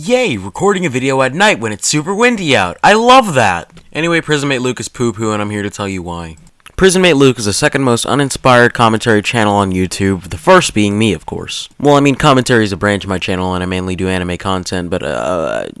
Yay, recording a video at night when it's super windy out. I love that. Anyway, Prisonmate Luke is poo-poo and I'm here to tell you why. Prisonmate Luke is the second most uninspired commentary channel on YouTube, the first being me, of course. Well, I mean, commentary is a branch of my channel and I mainly do anime content, but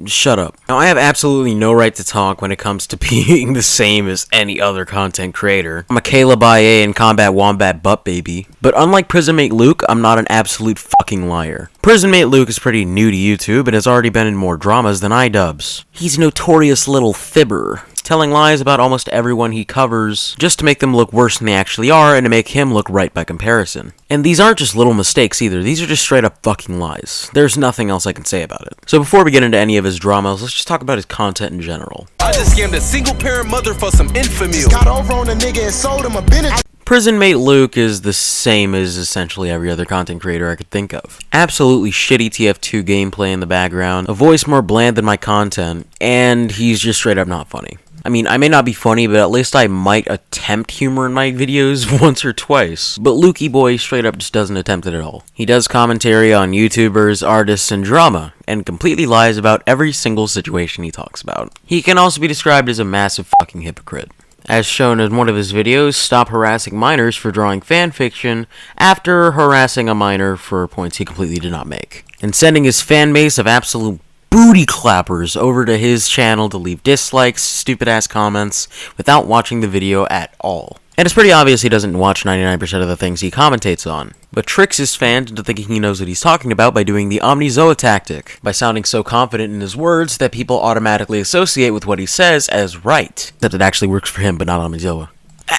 shut up. Now, I have absolutely no right to talk when it comes to being the same as any other content creator. I'm a Caleb IA and Combat Wombat butt baby. But unlike Prisonmate Luke, I'm not an absolute fucking liar. Prisonmate Luke is pretty new to YouTube and has already been in more dramas than iDubbbz. He's a notorious little fibber, telling lies about almost everyone he covers just to make them look worse than they actually are and to make him look right by comparison. And these aren't just little mistakes either, these are just straight up fucking lies. There's nothing else I can say about it. So before we get into any of his dramas, let's just talk about his content in general. I just scammed a single parent mother for some infamy. Got over on a nigga and sold him a Bennett. Prisonmate Luke is the same as essentially every other content creator I could think of. Absolutely shitty TF2 gameplay in the background, a voice more bland than my content, and he's just straight up not funny. I mean, I may not be funny, but at least I might attempt humor in my videos once or twice. But Lukey Boy straight up just doesn't attempt it at all. He does commentary on YouTubers, artists, and drama, and completely lies about every single situation he talks about. He can also be described as a massive fucking hypocrite. As shown in one of his videos, stop harassing minors for drawing fanfiction after harassing a minor for points he completely did not make. And sending his fan base of absolute booty clappers over to his channel to leave dislikes, stupid ass comments, without watching the video at all. And it's pretty obvious he doesn't watch 99% of the things he commentates on, but tricks his fans into thinking he knows what he's talking about by doing the Omnizoa tactic, by sounding so confident in his words that people automatically associate with what he says as right. That it actually works for him, but not Omnizoa.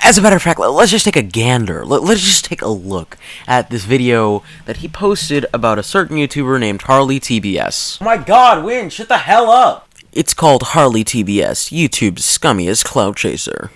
As a matter of fact, let's just take a gander. Let's just take a look at this video that he posted about a certain YouTuber named Harley TBS. Oh my god, Win, shut the hell up! It's called Harley TBS, YouTube's scummiest clout chaser.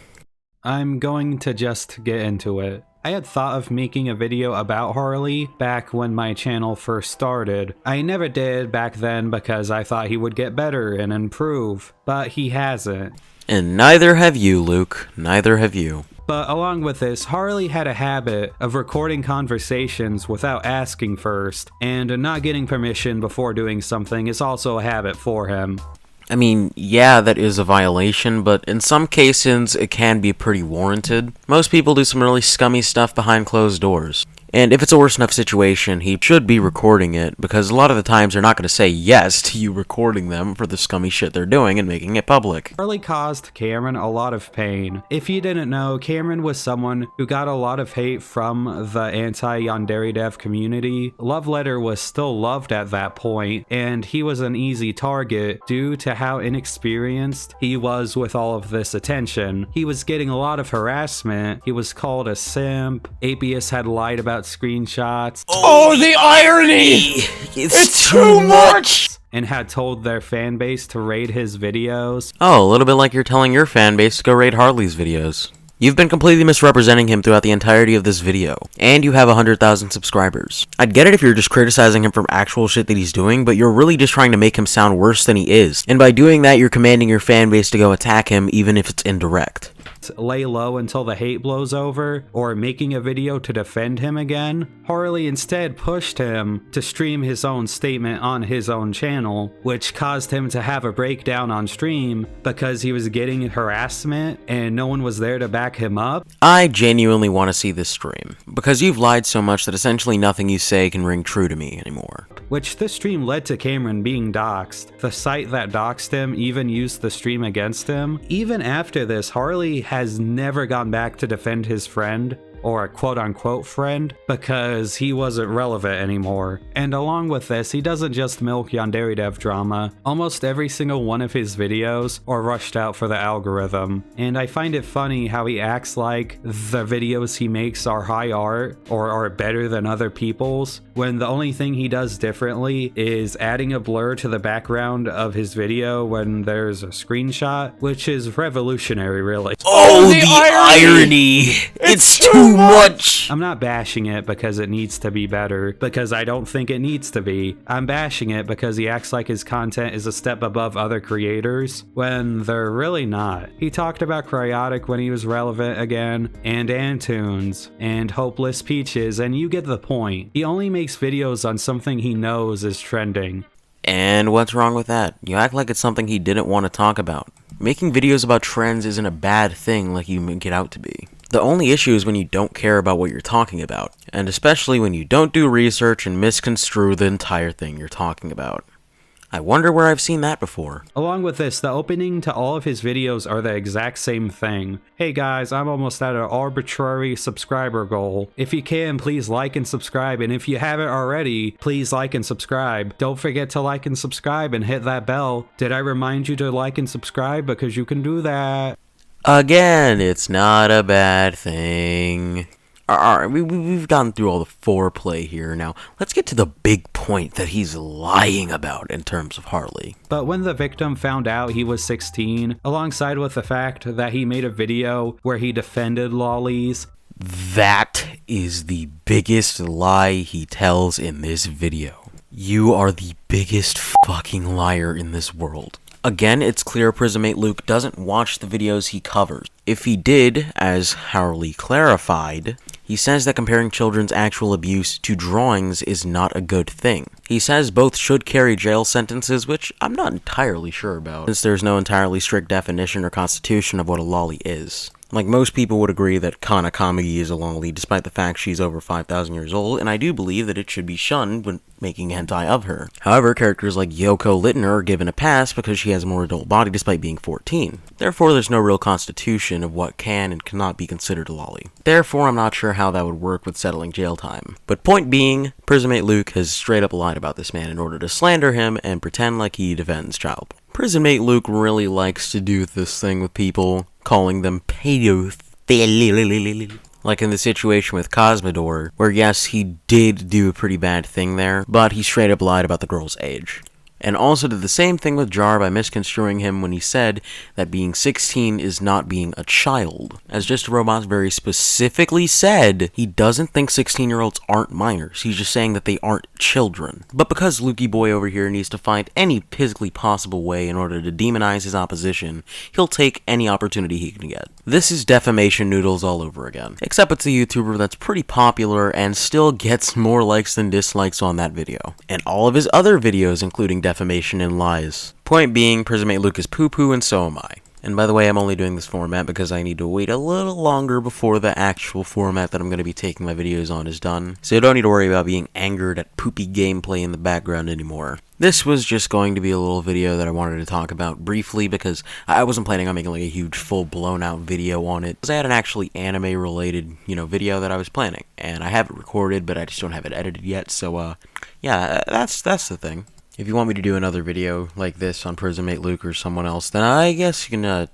I'm going to just get into it. I had thought of making a video about Harley back when my channel first started. I never did back then because I thought he would get better and improve, but he hasn't. And neither have you, Luke. Neither have you. But along with this, Harley had a habit of recording conversations without asking first, and not getting permission before doing something is also a habit for him. I mean, yeah, that is a violation, but in some cases, it can be pretty warranted. Most people do some really scummy stuff behind closed doors. And if it's a worse enough situation, he should be recording it, because a lot of the times they're not going to say yes to you recording them for the scummy shit they're doing and making it public. Harley caused Cameron a lot of pain. If you didn't know, Cameron was someone who got a lot of hate from the anti-Yandere Dev community. Love Letter was still loved at that point, and he was an easy target due to how inexperienced he was with all of this attention. He was getting a lot of harassment, he was called a simp, Apius had lied about screenshots. Oh, the irony! It's too much! And had told their fan base to raid his videos. Oh, a little bit like you're telling your fan base to go raid Harley's videos. You've been completely misrepresenting him throughout the entirety of this video, and you have 100,000 subscribers. I'd get it if you're just criticizing him for actual shit that he's doing, but you're really just trying to make him sound worse than he is. And by doing that, you're commanding your fan base to go attack him, even if it's indirect. Lay low until the hate blows over, or making a video to defend him again. Harley instead pushed him to stream his own statement on his own channel, which caused him to have a breakdown on stream because he was getting harassment and no one was there to back him up. I genuinely want to see this stream, because you've lied so much that essentially nothing you say can ring true to me anymore. Which this stream led to Cameron being doxxed. The site that doxxed him even used the stream against him. Even after this, Harley has never gone back to defend his friend, or a quote-unquote friend, because he wasn't relevant anymore. And along with this, he doesn't just milk Yandere Dev drama. Almost every single one of his videos are rushed out for the algorithm. And I find it funny how he acts like the videos he makes are high art or are better than other people's, when the only thing he does differently is adding a blur to the background of his video when there's a screenshot, which is revolutionary, really. Oh, the irony! It's too much! I'm not bashing it because it needs to be better, because I don't think it needs to be. I'm bashing it because he acts like his content is a step above other creators, when they're really not. He talked about Cryotic when he was relevant again, and Antunes, and Hopeless Peaches, and you get the point. He only makes videos on something he knows is trending. And what's wrong with that? You act like it's something he didn't want to talk about. Making videos about trends isn't a bad thing like you make it out to be. The only issue is when you don't care about what you're talking about, and especially when you don't do research and misconstrue the entire thing you're talking about. I wonder where I've seen that before. Along with this, the opening to all of his videos are the exact same thing. Hey guys, I'm almost at an arbitrary subscriber goal. If you can, please like and subscribe, and if you haven't already, please like and subscribe. Don't forget to like and subscribe and hit that bell. Did I remind you to like and subscribe? Because you can do that. Again, it's not a bad thing. Alright, we've gone through all the foreplay here. Now, let's get to the big point that he's lying about in terms of Harley. But when the victim found out he was 16, alongside with the fact that he made a video where he defended lollies, that is the biggest lie he tells in this video. You are the biggest fucking liar in this world. Again, it's clear Prismate Luke doesn't watch the videos he covers. If he did, as Harley clarified, he says that comparing children's actual abuse to drawings is not a good thing. He says both should carry jail sentences, which I'm not entirely sure about, since there's no entirely strict definition or constitution of what a lolly is. Like, most people would agree that Kana Kamigi is a lolly, despite the fact she's over 5,000 years old, and I do believe that it should be shunned when making hentai of her. However, characters like Yoko Littner are given a pass because she has a more adult body despite being 14. Therefore, there's no real constitution of what can and cannot be considered a lolly. Therefore, I'm not sure how that would work with settling jail time. But point being, Prismate Luke has straight up lied about this man in order to slander him and pretend like he defends child porn. Prismate Luke really likes to do this thing with people, calling them pedophiles. Like in the situation with Cosmodor, where yes, he did do a pretty bad thing there, but he straight up lied about the girl's age. And also did the same thing with Jar by misconstruing him when he said that being 16 is not being a child. As Just a Robot very specifically said, he doesn't think 16-year-olds aren't minors, he's just saying that they aren't children. But because Lukey Boy over here needs to find any physically possible way in order to demonize his opposition, he'll take any opportunity he can get. This is defamation noodles all over again. Except it's a YouTuber that's pretty popular and still gets more likes than dislikes on that video. And all of his other videos, including defamation and lies. Point being, Prismate Luke is poo-poo and so am I. And by the way, I'm only doing this format because I need to wait a little longer before the actual format that I'm going to be taking my videos on is done. So you don't need to worry about being angered at poopy gameplay in the background anymore. This was just going to be a little video that I wanted to talk about briefly because I wasn't planning on making like a huge full blown out video on it. Because I had an actually anime related, video that I was planning. And I have it recorded, but I just don't have it edited yet. So yeah, that's the thing. If you want me to do another video like this on Prismate Luke or someone else, then I guess you can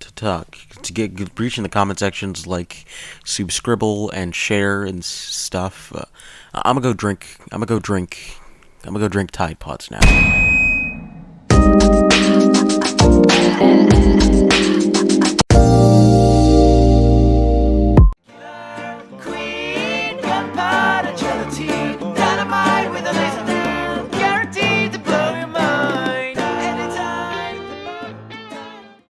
reach in the comment sections, like, subscribble and share and stuff. I'm gonna go drink Tide Pods now.